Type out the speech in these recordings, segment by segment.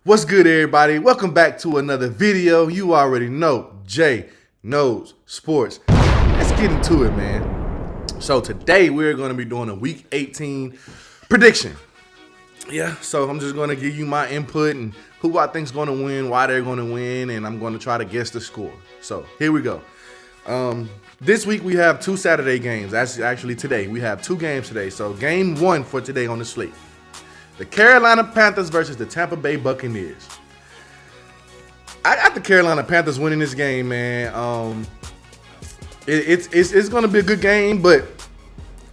What's good, everybody? Welcome back to another video. You already know, Jay knows sports. Let's get into it, man. So today we're going to be doing a Week 18 prediction. Yeah, so I'm just going to give you my input and who I think's going to win, why they're going to win, and I'm going to try to guess the score. So here we go. This week we have two Saturday games. That's actually today. We have two games today. So game one for today on the slate. The Carolina Panthers versus the Tampa Bay Buccaneers. I got the Carolina Panthers winning this game, man. It's going to be a good game, but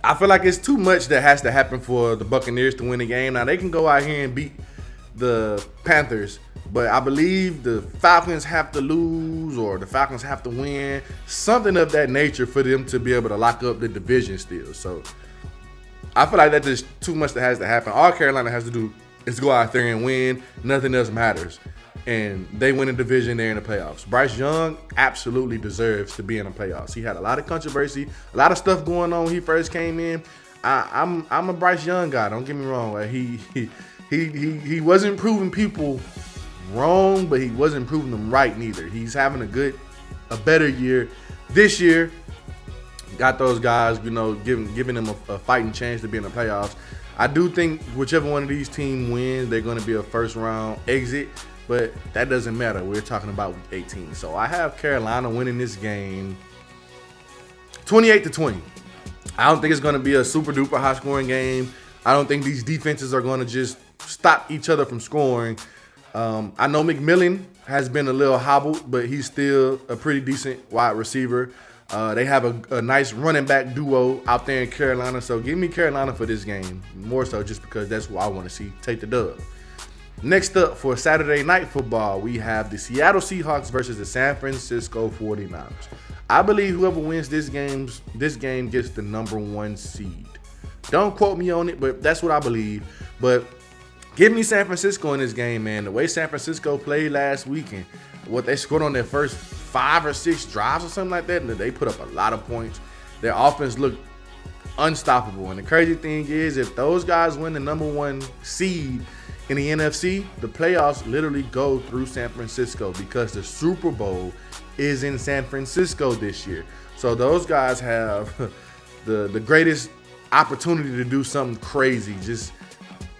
I feel like it's too much that has to happen for the Buccaneers to win the game. Now, they can go out here and beat the Panthers, but I believe the Falcons have to lose or the Falcons have to win, something of that nature for them to be able to lock up the division still. So I feel like that there's too much that has to happen. All Carolina has to do is go out there and win. Nothing else matters. And they win the division, they're in the playoffs. Bryce Young absolutely deserves to be in the playoffs. He had a lot of controversy, a lot of stuff going on when he first came in. I'm a Bryce Young guy, don't get me wrong. Like he wasn't proving people wrong, but he wasn't proving them right neither. He's having a better year this year. Got those guys, giving them a fighting chance to be in the playoffs. I do think whichever one of these teams wins, they're going to be a first round exit, but that doesn't matter. We're talking about Week 18. So I have Carolina winning this game 28-20. I don't think it's going to be a super duper high scoring game. I don't think these defenses are going to just stop each other from scoring. I know McMillan has been a little hobbled, but he's still a pretty decent wide receiver. They have a nice running back duo out there in Carolina, so give me Carolina for this game, more so just because that's what I want to see take the dub. Next up for Saturday Night Football, we have the Seattle Seahawks versus the San Francisco 49ers. I believe whoever wins this game gets the number 1 seed. Don't quote me on it, but that's what I believe. But give me San Francisco in this game, man. The way San Francisco played last weekend, what they scored on their first 5 or 6 drives or something like that, and they put up a lot of points. Their offense looked unstoppable. And the crazy thing is, if those guys win the number 1 seed in the NFC, the playoffs literally go through San Francisco because the Super Bowl is in San Francisco this year. So those guys have the greatest opportunity to do something crazy. Just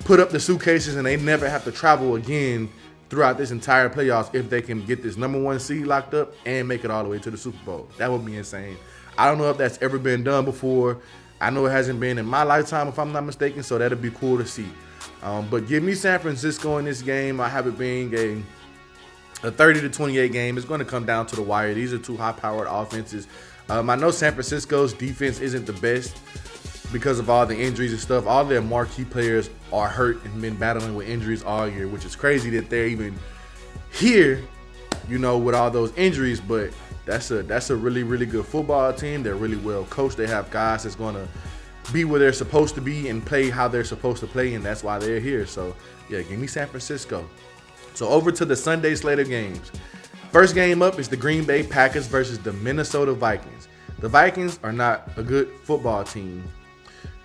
put up the suitcases and they never have to travel again throughout this entire playoffs if they can get this number 1 seed locked up and make it all the way to the Super Bowl. That would be insane. I don't know if that's ever been done before. I know it hasn't been in my lifetime, if I'm not mistaken, so that'd be cool to see. But give me San Francisco in this game. I have it being a 30-28 game. It's going to come down to the wire. These are two high-powered offenses. I know San Francisco's defense isn't the best because of all the injuries and stuff. All their marquee players are hurt and been battling with injuries all year, which is crazy that they're even here, with all those injuries. But that's a really, really good football team. They're really well coached. They have guys that's going to be where they're supposed to be and play how they're supposed to play, and that's why they're here. So, yeah, give me San Francisco. So over to the Sunday slate of games. First game up is the Green Bay Packers versus the Minnesota Vikings. The Vikings are not a good football team.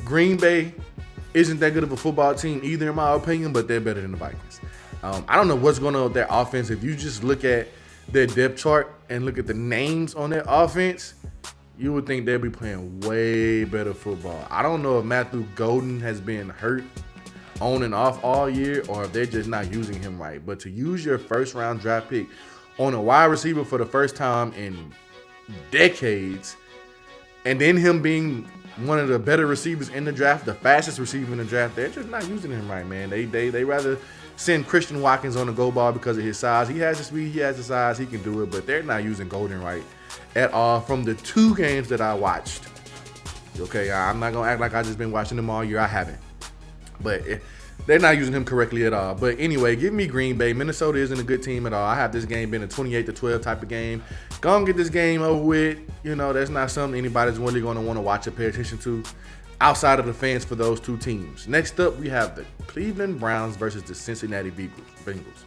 Green Bay isn't that good of a football team either, in my opinion, but they're better than the Vikings. I don't know what's going on with their offense. If you just look at their depth chart and look at the names on their offense, you would think they'll be playing way better football. I don't know if Matthew Golden has been hurt on and off all year or if they're just not using him right. But to use your first-round draft pick on a wide receiver for the first time in decades, and then him being one of the better receivers in the draft, the fastest receiver in the draft, they're just not using him right, man. They rather send Christian Watkins on the go ball because of his size. He has the speed, he has the size, he can do it, but they're not using Golden right at all from the 2 games that I watched. Okay, I'm not going to act like I've just been watching them all year. I haven't. But they're not using him correctly at all. But anyway, give me Green Bay. Minnesota isn't a good team at all. I have this game being a 28-12 type of game. Go and get this game over with. That's not something anybody's really going to want to watch or pay attention to outside of the fans for those 2 teams. Next up, we have the Cleveland Browns versus the Cincinnati Bengals.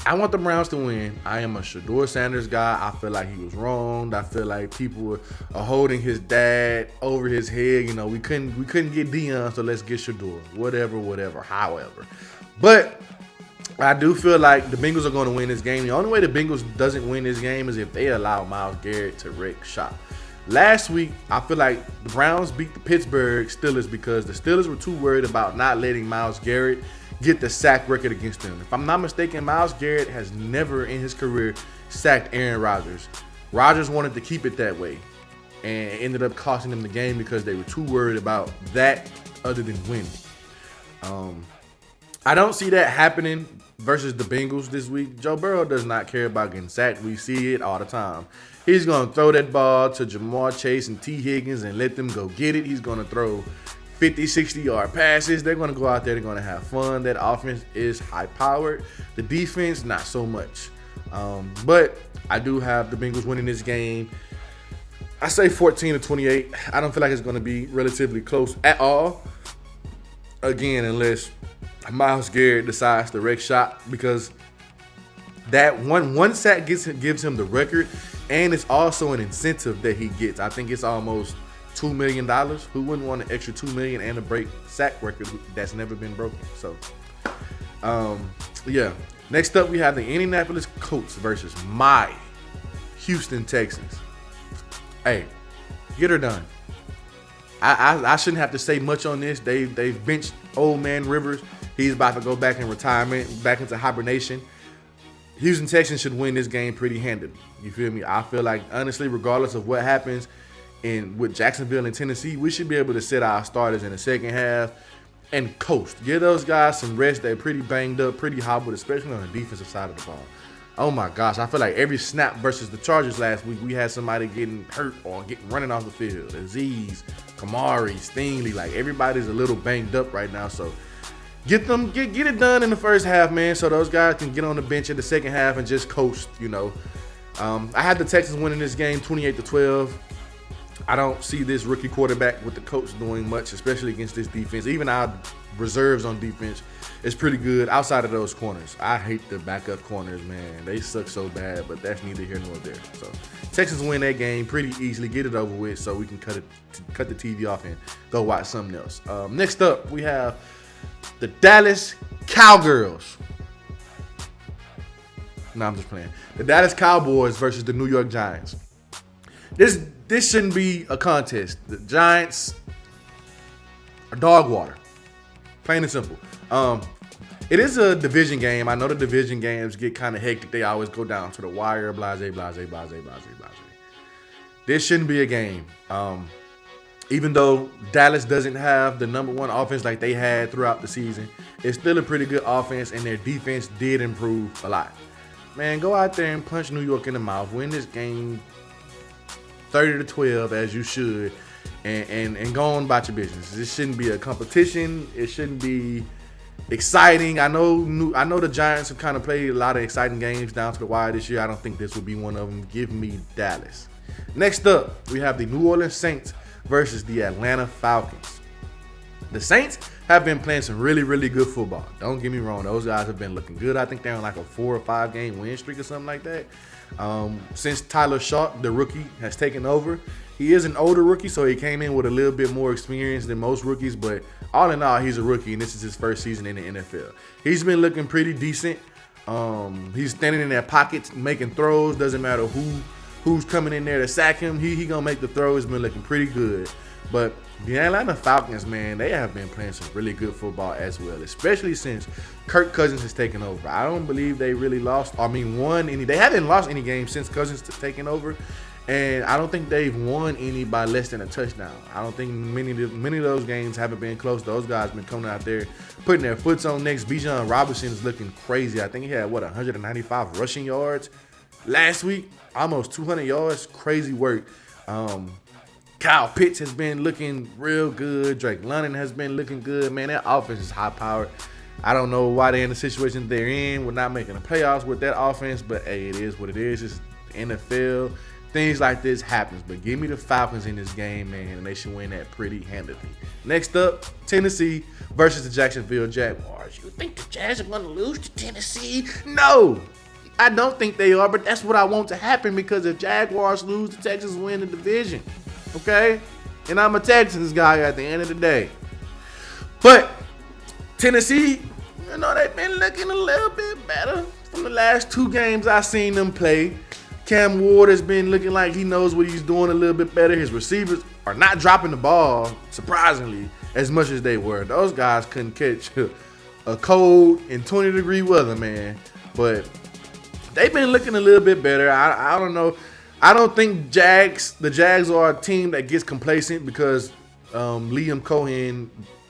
I want the Browns to win. I am a Shedeur Sanders guy. I feel like he was wronged. I feel like people are holding his dad over his head. We couldn't get Deion, so let's get Shedeur. Whatever. However, but I do feel like the Bengals are going to win this game. The only way the Bengals doesn't win this game is if they allow Myles Garrett to wreck shop. Last week, I feel like the Browns beat the Pittsburgh Steelers because the Steelers were too worried about not letting Myles Garrett get the sack record against them. If I'm not mistaken, Myles Garrett has never in his career sacked Aaron Rodgers. Rodgers wanted to keep it that way and ended up costing them the game because they were too worried about that other than winning. I don't see that happening versus the Bengals this week. Joe Burrow does not care about getting sacked. We see it all the time. He's going to throw that ball to Jamar Chase and T. Higgins and let them go get it. He's going to throw 50, 60-yard passes. They're going to go out there. They're going to have fun. That offense is high-powered. The defense, not so much. But I do have the Bengals winning this game. I say 14-28. I don't feel like it's going to be relatively close at all. Again, unless Myles Garrett decides to wreck shop, because that one sack gives him the record, and it's also an incentive that he gets. I think it's almost $2 million. Who wouldn't want an extra $2 million and a break sack record that's never been broken? So, yeah. Next up, we have the Indianapolis Colts versus my Houston Texans. Hey, get her done. I shouldn't have to say much on this. They've benched old man Rivers. He's about to go back in retirement, back into hibernation. Houston Texans should win this game pretty handily. You feel me? I feel like, honestly, regardless of what happens with Jacksonville and Tennessee, we should be able to sit our starters in the second half and coast. Give those guys some rest. They're pretty banged up, pretty hobbled, especially on the defensive side of the ball. Oh, my gosh. I feel like every snap versus the Chargers last week, we had somebody getting hurt or running off the field. Aziz, Kamari, Stingley, like everybody's a little banged up right now. So get it done in the first half, man, so those guys can get on the bench in the second half and just coast, you know. I had the Texans winning this game 28-12. I don't see this rookie quarterback with the coach doing much, especially against this defense. Even our reserves on defense is pretty good outside of those corners. I hate the backup corners, man. They suck so bad, but that's neither here nor there. So Texans win that game pretty easily, get it over with so we can cut the TV off and go watch something else. Next up, we have the Dallas Cowgirls. No, I'm just playing. The Dallas Cowboys versus the New York Giants. This shouldn't be a contest. The Giants are dog water. Plain and simple. It is a division game. I know the division games get kind of hectic. They always go down to the wire. Blase, blase, blase, blase, blase. This shouldn't be a game. Even though Dallas doesn't have the number one offense like they had throughout the season, it's still a pretty good offense, and their defense did improve a lot. Man, go out there and punch New York in the mouth. Win this game 30-12 as you should, and go on about your business. This shouldn't be a competition. It shouldn't be exciting. I know the Giants have kind of played a lot of exciting games down to the wire this year. I don't think this will be one of them. Give me Dallas. Next up, we have the New Orleans Saints versus the Atlanta Falcons. The Saints have been playing some really, really good football. Don't get me wrong. Those guys have been looking good. I think they're on like a 4 or 5 game win streak or something like that. Since Tyler Sharp, the rookie, has taken over. He is an older rookie, so he came in with a little bit more experience than most rookies. But all in all, he's a rookie, and this is his first season in the NFL. He's been looking pretty decent. He's standing in their pockets, making throws. Doesn't matter who's coming in there to sack him. He gonna make the throw. He's been looking pretty good. But the Atlanta Falcons, man, they have been playing some really good football as well, especially since Kirk Cousins has taken over. I don't believe they really won any. They haven't lost any games since Cousins taken over, and I don't think they've won any by less than a touchdown. I don't think many of those games haven't been close. Those guys have been coming out there, putting their foots on necks. Bijan Robinson is looking crazy. I think he had, 195 rushing yards last week, almost 200 yards. Crazy work. Kyle Pitts has been looking real good. Drake London has been looking good. Man, that offense is high-powered. I don't know why they're in the situation they're in. We're not making the playoffs with that offense, but, hey, it is what it is. It's NFL. Things like this happens. But give me the Falcons in this game, man, and they should win that pretty handily. Next up, Tennessee versus the Jacksonville Jaguars. You think the Jags are going to lose to Tennessee? No, I don't think they are, but that's what I want to happen, because if Jaguars lose, the Texans win the division. Okay? And I'm a Texans guy at the end of the day. But Tennessee, they've been looking a little bit better from the last 2 games I seen them play. Cam Ward has been looking like he knows what he's doing a little bit better. His receivers are not dropping the ball, surprisingly, as much as they were. Those guys couldn't catch a cold in 20-degree weather, man. But they've been looking a little bit better. I don't know. I don't think the Jags are a team that gets complacent because Liam Cohen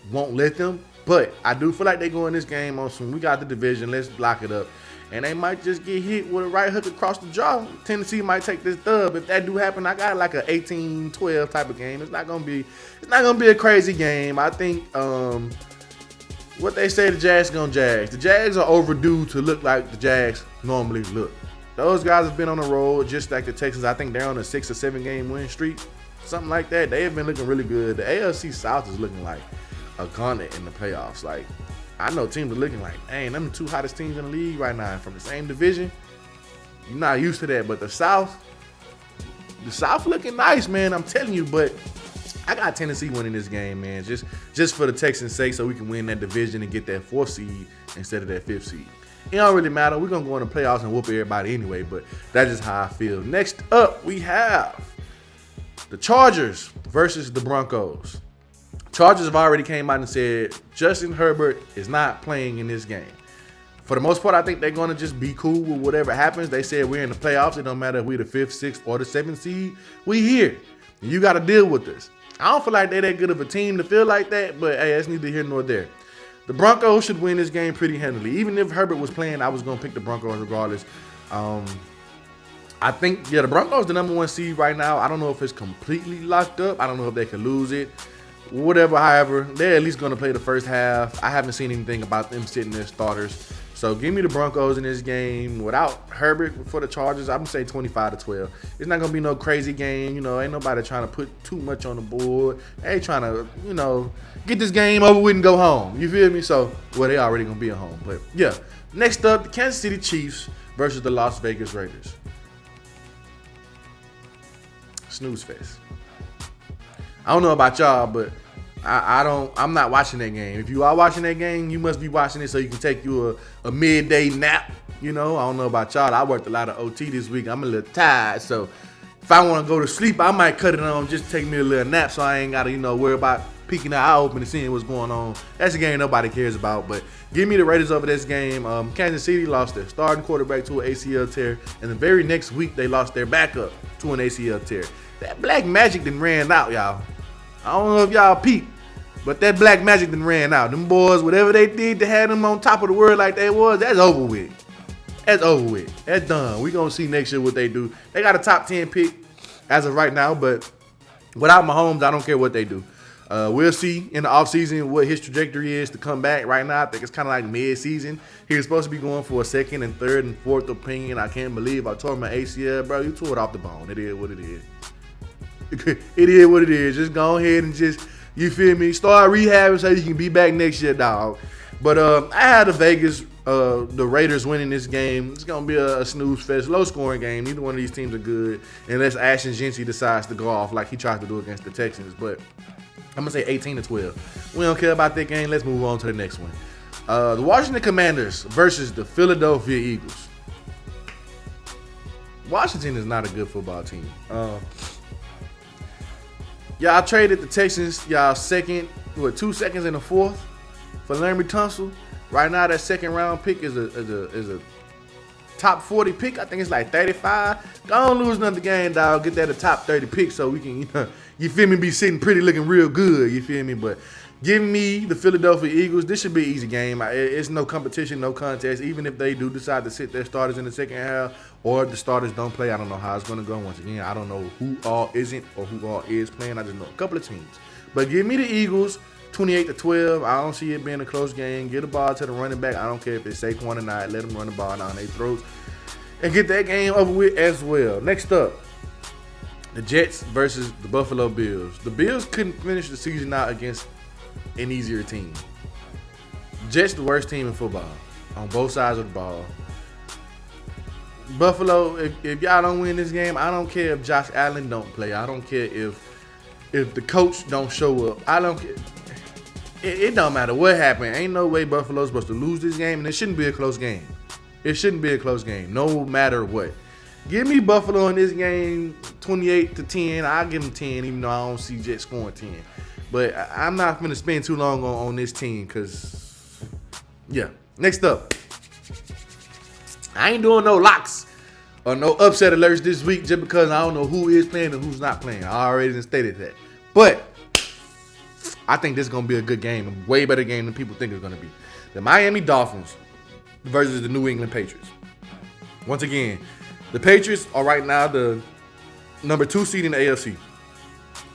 won't let them. But I do feel like they go in this game on some, we got the division, let's block it up. And they might just get hit with a right hook across the jaw. Tennessee might take this dub. If that do happen, I got like an 18-12 type of game. It's not gonna be a crazy game. I think what they say the Jags gonna Jags. The Jags are overdue to look like the Jags normally look. Those guys have been on the road just like the Texans. I think they're on a 6 or 7 game win streak, something like that. They have been looking really good. The AFC South is looking like a gauntlet in the playoffs. Like, I know teams are looking like, dang, them the 2 hottest teams in the league right now from the same division. You're not used to that, but the South looking nice, man. I'm telling you, but I got Tennessee winning this game, man. Just for the Texans' sake, so we can win that division and get that 4th seed instead of that 5th seed. It don't really matter. We're gonna go in the playoffs and whoop everybody anyway, but that's just how I feel. Next up, we have the Chargers versus the Broncos. Chargers have already came out and said Justin Herbert is not playing in this game. For the most part, I think they're going to just be cool with whatever happens. They said we're in the playoffs. It don't matter if we're the 5th, 6th, or the 7th seed. We here. And you got to deal with this. I don't feel like they're that good of a team to feel like that, but hey, that's neither here nor there. The Broncos should win this game pretty handily. Even if Herbert was playing, I was going to pick the Broncos regardless. I think, the Broncos the number 1 seed right now. I don't know if it's completely locked up. I don't know if they could lose it. Whatever, however, they're at least going to play the first half. I haven't seen anything about them sitting their starters. So give me the Broncos in this game. Without Herbert for the Chargers, I'm going to say 25-12. It's not going to be no crazy game. Ain't nobody trying to put too much on the board. They ain't trying to, get this game over with and go home. You feel me? So, they already going to be at home. But, yeah. Next up, the Kansas City Chiefs versus the Las Vegas Raiders. Snooze fest. I don't know about y'all, but I'm not watching that game. If you are watching that game, you must be watching it so you can take you a midday nap. I don't know about y'all. I worked a lot of OT this week. I'm a little tired, so if I want to go to sleep, I might cut it on just to take me a little nap so I ain't got to, worry about peeking the eye open and seeing what's going on. That's a game nobody cares about, but give me the Raiders over this game. Kansas City lost their starting quarterback to an ACL tear, and the very next week they lost their backup to an ACL tear. That black magic done ran out, y'all. I don't know if y'all peeped, but that black magic done ran out. Them boys, whatever they did to have them on top of the world like they was, that's over with. That's over with. That's done. We gonna see next year what they do. They got a top 10 pick as of right now, but without Mahomes, I don't care what they do. We'll see in the offseason what his trajectory is to come back. Right now, I think it's kind of like mid-season. He was supposed to be going for a 2nd and 3rd and 4th opinion. I can't believe I tore my ACL, bro. You tore it off the bone. It is what it is. It is what it is. Just go ahead and you feel me? Start rehabbing so you can be back next year, dog. But I had the Raiders winning this game. It's going to be a snooze fest, low-scoring game. Neither one of these teams are good unless Ashton Jeanty decides to go off like he tried to do against the Texans. But I'm going to say 18-12. We don't care about that game. Let's move on to the next one. The Washington Commanders versus the Philadelphia Eagles. Washington is not a good football team. Y'all traded the Texans, y'all 2 seconds in the 4th for Larry Tunsil. Right now, that 2nd round pick is a top 40 pick. I think it's like 35. Don't lose another game, dog. Get that a top 30 pick so we can, you feel me, be sitting pretty looking real good. You feel me? But give me the Philadelphia Eagles. This should be an easy game. It's no competition, no contest. Even if they do decide to sit their starters in the second half or the starters don't play, I don't know how it's going to go. Once again, I don't know who all isn't or who all is playing. I just know a couple of teams. But give me the Eagles 28-12. I don't see it being a close game. Get the ball to the running back. I don't care if it's Saquon or not. Let them run the ball down their throats and get that game over with as well. Next up, the Jets versus the Buffalo Bills. The Bills couldn't finish the season out against an easier team. Jets the worst team in football on both sides of the ball. Buffalo, if y'all don't win this game, I don't care if Josh Allen don't play. I don't care if the coach don't show up. I don't care. It don't matter what happened. Ain't no way Buffalo's supposed to lose this game, and it shouldn't be a close game. It shouldn't be a close game, no matter what. Give me Buffalo in this game, 28-10. I'll give them 10, even though I don't see Jets scoring 10. But I'm not going to spend too long on this team because, yeah. Next up, I ain't doing no locks or no upset alerts this week just because I don't know who is playing and who's not playing. I already stated that. But I think this is going to be a good game, a way better game than people think it's going to be. The Miami Dolphins versus the New England Patriots. Once again, the Patriots are right now the number 2 seed in the AFC.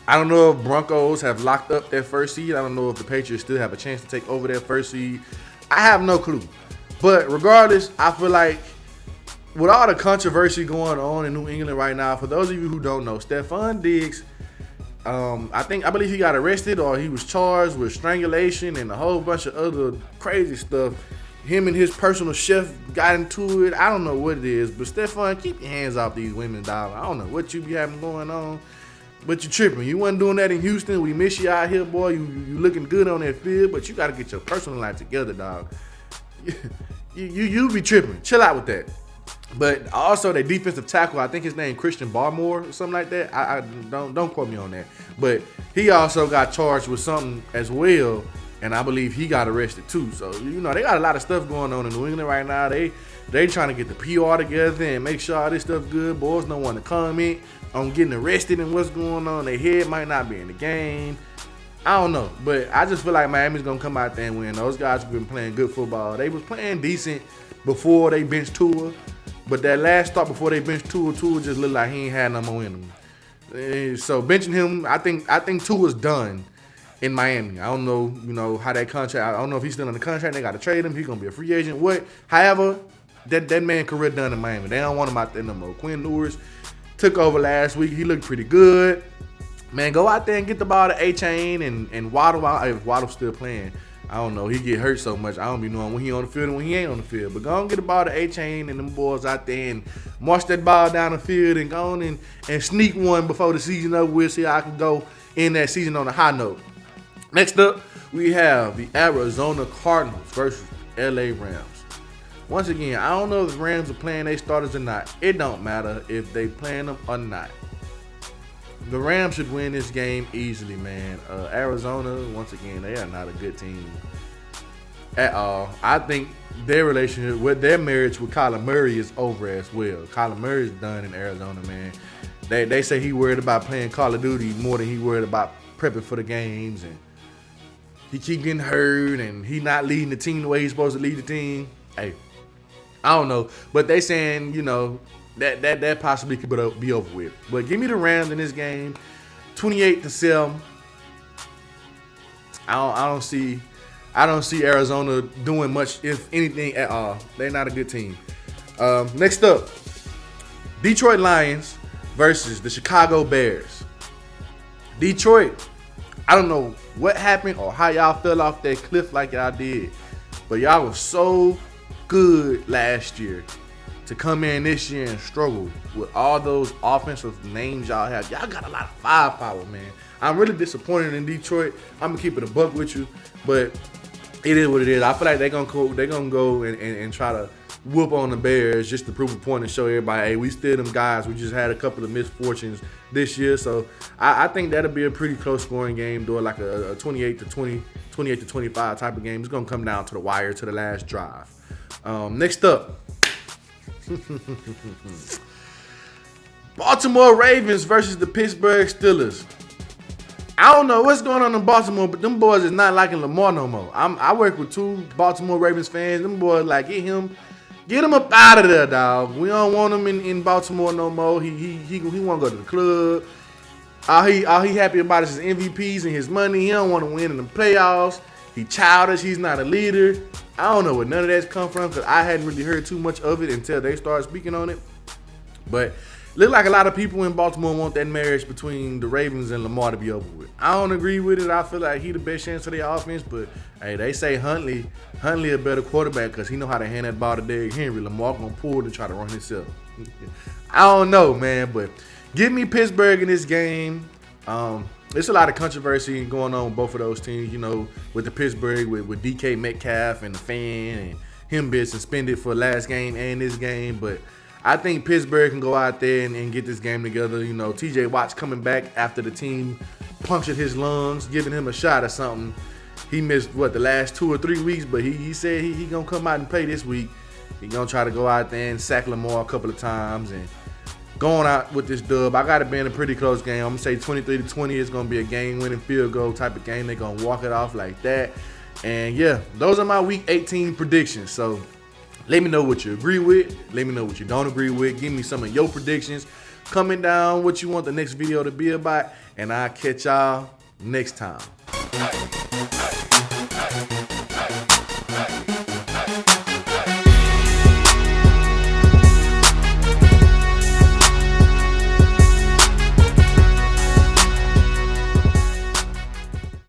I don't know if Broncos have locked up their first seed. I don't know if the Patriots still have a chance to take over their first seed. I have no clue. But regardless, I feel like with all the controversy going on in New England right now, for those of you who don't know, Stephon Diggs, I believe he got arrested or he was charged with strangulation and a whole bunch of other crazy stuff. Him and his personal chef got into it. I don't know what it is, but Stephon, keep your hands off these women, dog. I don't know what you be having going on, but you tripping. You wasn't doing that in Houston. We miss you out here, boy. You looking good on that field, but you got to get your personal life together, dog. You be tripping. Chill out with that. But also their defensive tackle, I think his name Christian Barmore or something like that. I don't quote me on that. But he also got charged with something as well, and I believe he got arrested too. So they got a lot of stuff going on in New England right now. They trying to get the PR together and make sure all this stuff good. Boys don't want to comment on getting arrested and what's going on. Their head might not be in the game. I don't know, but I just feel like Miami's gonna come out there and win. Those guys have been playing good football. They was playing decent before they benched Tua. But that last start before they benched Tua just looked like he ain't had no more in him. So benching him, I think Tua's done in Miami. I don't know, how that contract. I don't know if he's still on the contract. They got to trade him. He's gonna be a free agent. However, that man career done in Miami. They don't want him out there no more. Quinn Ewers took over last week. He looked pretty good. Man, go out there and get the ball to A-Chain and Waddle. If Waddle's still playing, I don't know. He get hurt so much. I don't be knowing when he on the field and when he ain't on the field. But go and get the ball to A-Chain and them boys out there and march that ball down the field and go on and sneak one before the season over. We'll see how I can go in that season on a high note. Next up, we have the Arizona Cardinals versus LA Rams. Once again, I don't know if the Rams are playing their starters or not. It don't matter if they playing them or not. The Rams should win this game easily, man. Arizona, once again, they are not a good team at all. I think their relationship with their marriage with Kyler Murray is over as well. Kyler Murray is done in Arizona, man. They say he worried about playing Call of Duty more than he worried about prepping for the games, and he keep getting hurt, and he not leading the team the way he's supposed to lead the team. Hey, I don't know, but they saying that possibly could be over with. But give me the Rams in this game, 28-7. I don't see Arizona doing much, if anything at all. They're not a good team. Next up, Detroit Lions versus the Chicago Bears. Detroit, I don't know what happened or how y'all fell off that cliff like y'all did, but y'all was so good last year. To come in this year and struggle with all those offensive names y'all have. Y'all got a lot of firepower, man. I'm really disappointed in Detroit. I'm going to keep it a buck with you, but it is what it is. I feel like they're gonna go and try to whoop on the Bears just to prove a point and show everybody, hey, we still them guys. We just had a couple of misfortunes this year. So I think that'll be a pretty close scoring game, doing like a 28-20, 28-25 type of game. It's going to come down to the wire, to the last drive. Next up, Baltimore Ravens versus the Pittsburgh Steelers. I don't know what's going on in Baltimore, but them boys is not liking Lamar no more. I work with 2 Baltimore Ravens fans. Them boys like, get him up out of there, dog. We don't want him in Baltimore no more. He want to go to the club. All he happy about is his MVPs and his money. He don't want to win in the playoffs. He childish. He's not a leader. I don't know where none of that's come from because I hadn't really heard too much of it until they started speaking on it. But look like a lot of people in Baltimore want that marriage between the Ravens and Lamar to be over with. I don't agree with it. I feel like he the best chance for their offense, but hey, they say Huntley a better quarterback because he know how to hand that ball to Derrick Henry. Lamar gonna pull and try to run himself. I don't know, man, but give me Pittsburgh in this game. It's a lot of controversy going on with both of those teams, you know, with the Pittsburgh, with DK Metcalf and the fan, and him being suspended for last game and this game. But I think Pittsburgh can go out there and get this game together. You know, TJ Watt's coming back after the team punctured his lungs, giving him a shot or something. He missed, the last 2 or 3 weeks, but he said he going to come out and play this week. He going to try to go out there and sack Lamar a couple of times and going out with this dub. I got it being a pretty close game. I'm going to say 23-20 is going to be a game-winning field goal type of game. They're going to walk it off like that. And, yeah, those are my Week 18 predictions. So, let me know what you agree with. Let me know what you don't agree with. Give me some of your predictions. Comment down what you want the next video to be about. And I'll catch y'all next time.